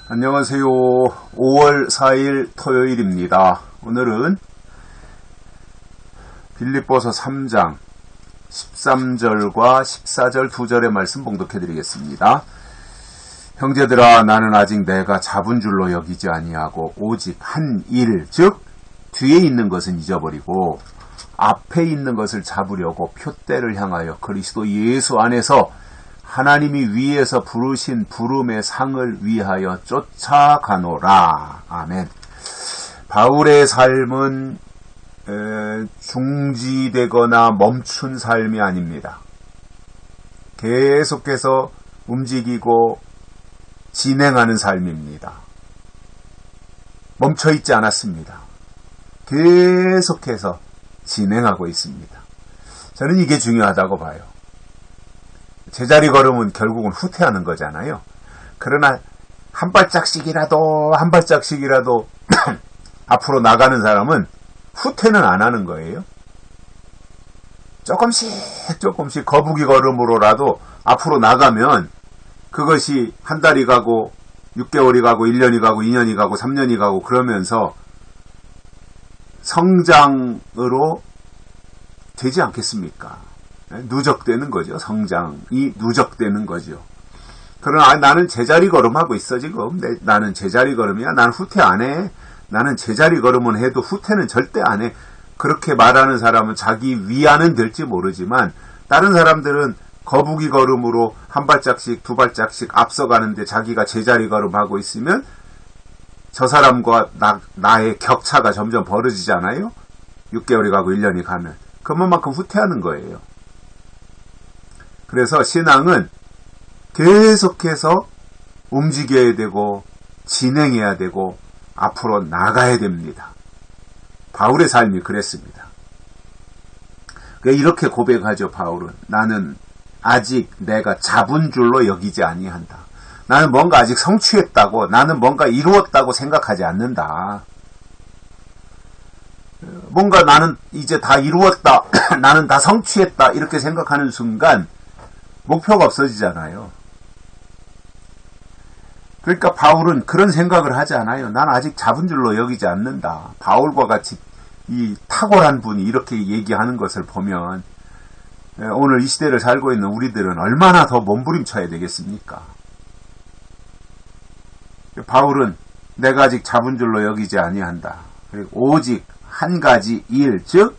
안녕하세요. 5월 4일 토요일입니다. 오늘은 빌립보서 3장 13절과 14절 두 절의 말씀 봉독해 드리겠습니다. 형제들아, 나는 아직 내가 잡은 줄로 여기지 아니하고 오직 한 일, 즉 뒤에 있는 것은 잊어버리고 앞에 있는 것을 잡으려고 표대를 향하여 그리스도 예수 안에서 하나님이 위에서 부르신 부름의 상을 위하여 쫓아가노라. 아멘. 바울의 삶은 중지되거나 멈춘 삶이 아닙니다. 계속해서 움직이고 진행하는 삶입니다. 멈춰있지 않았습니다. 계속해서 진행하고 있습니다. 저는 이게 중요하다고 봐요. 제자리 걸음은 결국은 후퇴하는 거잖아요. 그러나 한 발짝씩이라도 앞으로 나가는 사람은 후퇴는 안 하는 거예요. 조금씩 거북이 걸음으로라도 앞으로 나가면 그것이 한 달이 가고 6개월이 가고 1년이 가고 2년이 가고 3년이 가고 그러면서 성장으로 되지 않겠습니까? 누적되는 거죠. 성장이 누적되는 거죠. 그러나 나는 제자리 걸음하고 있어 지금. 나는 제자리 걸음이야. 난 후퇴 안 해. 나는 제자리 걸음은 해도 후퇴는 절대 안 해. 그렇게 말하는 사람은 자기 위안은 될지 모르지만 다른 사람들은 거북이 걸음으로 한 발짝씩 두 발짝씩 앞서가는데 자기가 제자리 걸음하고 있으면 저 사람과 나의 격차가 점점 벌어지잖아요. 6개월이 가고 1년이 가면. 그만큼 후퇴하는 거예요. 그래서 신앙은 계속해서 움직여야 되고 진행해야 되고 앞으로 나가야 됩니다. 바울의 삶이 그랬습니다. 이렇게 고백하죠. 바울은 나는 아직 내가 잡은 줄로 여기지 아니한다. 나는 뭔가 아직 성취했다고, 나는 뭔가 이루었다고 생각하지 않는다. 뭔가 나는 이제 다 이루었다, 나는 다 성취했다 이렇게 생각하는 순간 목표가 없어지잖아요. 그러니까 바울은 그런 생각을 하지 않아요. 난 아직 잡은 줄로 여기지 않는다. 바울과 같이 이 탁월한 분이 이렇게 얘기하는 것을 보면 오늘 이 시대를 살고 있는 우리들은 얼마나 더 몸부림쳐야 되겠습니까? 바울은 내가 아직 잡은 줄로 여기지 아니한다. 그리고 오직 한 가지 일, 즉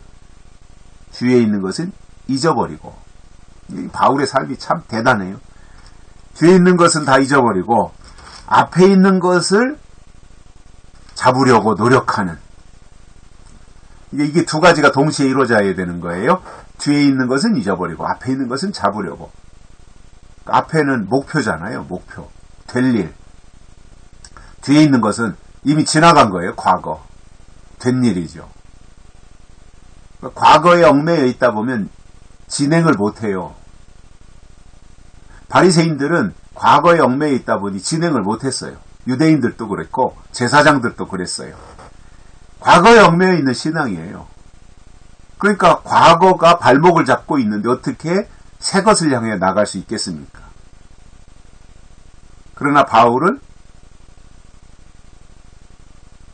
뒤에 있는 것은 잊어버리고. 바울의 삶이 참 대단해요. 뒤에 있는 것은 다 잊어버리고 앞에 있는 것을 잡으려고 노력하는. 이게 두 가지가 동시에 이루어져야 되는 거예요. 뒤에 있는 것은 잊어버리고 앞에 있는 것은 잡으려고. 앞에는 목표잖아요. 목표. 될 일. 뒤에 있는 것은 이미 지나간 거예요. 과거. 된 일이죠. 과거에 얽매여 있다 보면 진행을 못해요. 바리새인들은 과거에 얽매여 있다 보니 진행을 못했어요. 유대인들도 그랬고 제사장들도 그랬어요. 과거에 얽매여 있는 신앙이에요. 그러니까 과거가 발목을 잡고 있는데 어떻게 새 것을 향해 나갈 수 있겠습니까? 그러나 바울은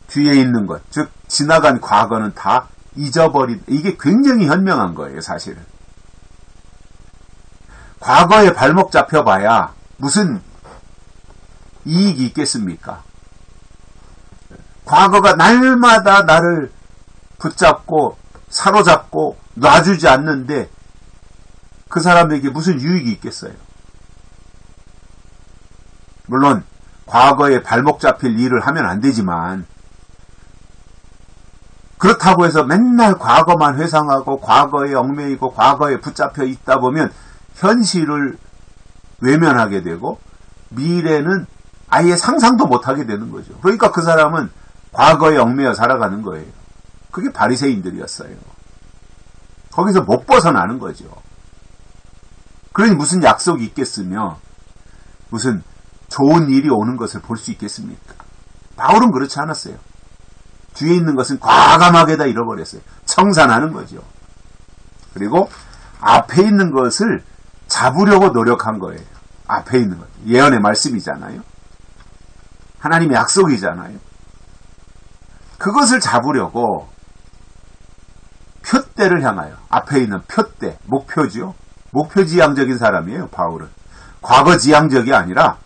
뒤에 있는 것, 즉 지나간 과거는 다 잊어버린, 이게 굉장히 현명한 거예요. 사실은. 과거에 발목 잡혀봐야 무슨 이익이 있겠습니까? 과거가 날마다 나를 붙잡고 사로잡고 놔주지 않는데 그 사람에게 무슨 유익이 있겠어요? 물론 과거에 발목 잡힐 일을 하면 안 되지만 그렇다고 해서 맨날 과거만 회상하고 과거에 얽매이고 과거에 붙잡혀 있다 보면 현실을 외면하게 되고 미래는 아예 상상도 못하게 되는 거죠. 그러니까 그 사람은 과거에 얽매여 살아가는 거예요. 그게 바리새인들이었어요. 거기서 못 벗어나는 거죠. 그러니 무슨 약속이 있겠으며 무슨 좋은 일이 오는 것을 볼 수 있겠습니까? 바울은 그렇지 않았어요. 뒤에 있는 것은 과감하게 다 잃어버렸어요. 청산하는 거죠. 그리고 앞에 있는 것을 잡으려고 노력한 거예요. 앞에 있는 것. 예언의 말씀이잖아요. 하나님의 약속이잖아요. 그것을 잡으려고 표대를 향하여, 앞에 있는 표대, 목표지요. 목표지향적인 사람이에요, 바울은. 과거지향적이 아니라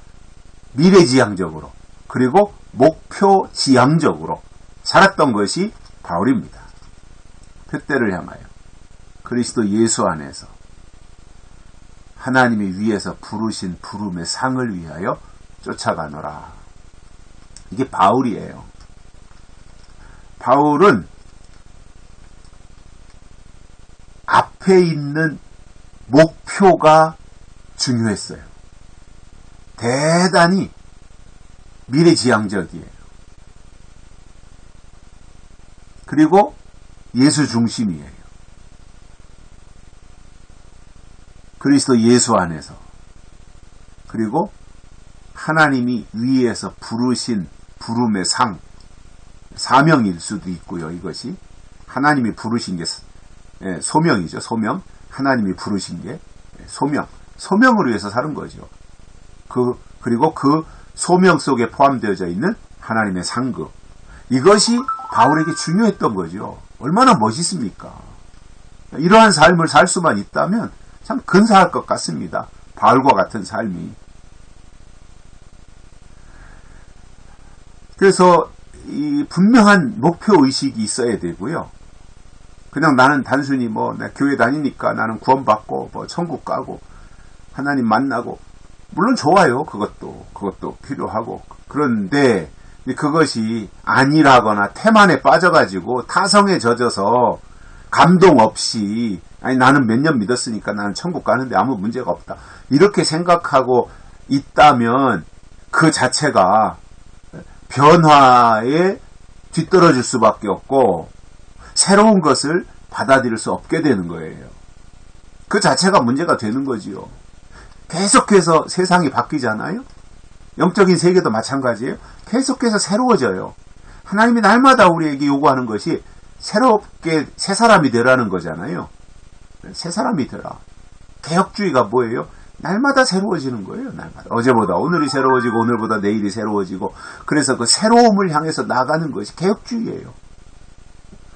미래지향적으로, 그리고 목표지향적으로 살았던 것이 바울입니다. 표대를 향하여 그리스도 예수 안에서 하나님이 위에서 부르신 부름의 상을 위하여 쫓아가노라. 이게 바울이에요. 바울은 앞에 있는 목표가 중요했어요. 대단히 미래지향적이에요. 그리고 예수 중심이에요. 그리스도 예수 안에서, 그리고 하나님이 위에서 부르신 부름의 상, 사명일 수도 있고요. 이것이 하나님이 부르신 게 소명이죠. 소명. 하나님이 부르신 게 소명. 소명을 위해서 사는 거죠. 그리고 그 소명 속에 포함되어져 있는 하나님의 상급. 이것이 바울에게 중요했던 거죠. 얼마나 멋있습니까? 이러한 삶을 살 수만 있다면 참 근사할 것 같습니다. 바울과 같은 삶이. 그래서 이 분명한 목표의식이 있어야 되고요. 그냥 나는 단순히 내 교회 다니니까 나는 구원받고 천국 가고 하나님 만나고, 물론 좋아요. 그것도 필요하고. 그런데 그것이 아니라거나 태만에 빠져가지고 타성에 젖어서 감동 없이, 아니 나는 몇 년 믿었으니까 나는 천국 가는데 아무 문제가 없다, 이렇게 생각하고 있다면 그 자체가 변화에 뒤떨어질 수밖에 없고 새로운 것을 받아들일 수 없게 되는 거예요. 그 자체가 문제가 되는 거지요. 계속해서 세상이 바뀌잖아요. 영적인 세계도 마찬가지예요. 계속해서 새로워져요. 하나님이 날마다 우리에게 요구하는 것이 새롭게 새 사람이 되라는 거잖아요. 새 사람이 되라. 개혁주의가 뭐예요? 날마다 새로워지는 거예요. 날마다. 어제보다 오늘이 새로워지고 오늘보다 내일이 새로워지고, 그래서 그 새로움을 향해서 나가는 것이 개혁주의예요.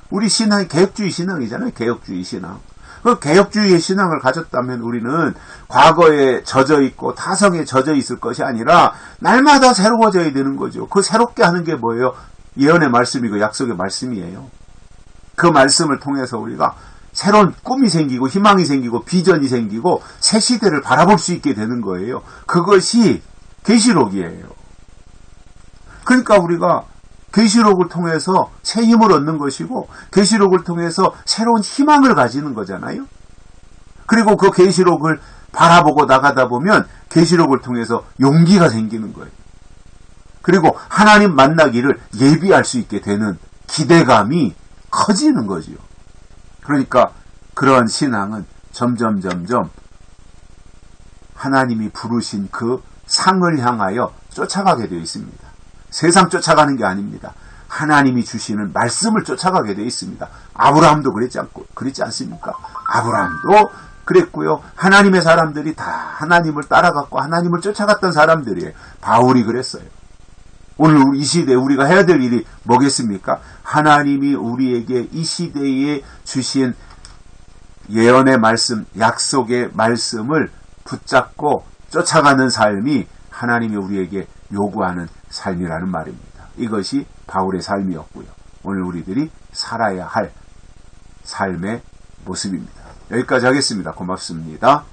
우리 신앙이 개혁주의 신앙이잖아요. 개혁주의 신앙. 그 개혁주의의 신앙을 가졌다면 우리는 과거에 젖어 있고 타성에 젖어 있을 것이 아니라 날마다 새로워져야 되는 거죠. 그 새롭게 하는 게 뭐예요? 예언의 말씀이고 약속의 말씀이에요. 그 말씀을 통해서 우리가 새로운 꿈이 생기고 희망이 생기고 비전이 생기고 새 시대를 바라볼 수 있게 되는 거예요. 그것이 계시록이에요. 그러니까 우리가 계시록을 통해서 새 힘을 얻는 것이고, 계시록을 통해서 새로운 희망을 가지는 거잖아요. 그리고 그 계시록을 바라보고 나가다 보면 계시록을 통해서 용기가 생기는 거예요. 그리고 하나님 만나기를 예비할 수 있게 되는 기대감이 커지는 거지요. 그러니까 그러한 신앙은 점점 하나님이 부르신 그 상을 향하여 쫓아가게 되어 있습니다. 세상 쫓아가는 게 아닙니다. 하나님이 주시는 말씀을 쫓아가게 되어 있습니다. 아브라함도 그랬지 않습니까? 아브라함도 그랬고요. 하나님의 사람들이 다 하나님을 따라갔고 하나님을 쫓아갔던 사람들이에요. 바울이 그랬어요. 오늘 이 시대에 우리가 해야 될 일이 뭐겠습니까? 하나님이 우리에게 이 시대에 주신 예언의 말씀, 약속의 말씀을 붙잡고 쫓아가는 삶이 하나님이 우리에게 요구하는 삶이라는 말입니다. 이것이 바울의 삶이었고요. 오늘 우리들이 살아야 할 삶의 모습입니다. 여기까지 하겠습니다. 고맙습니다.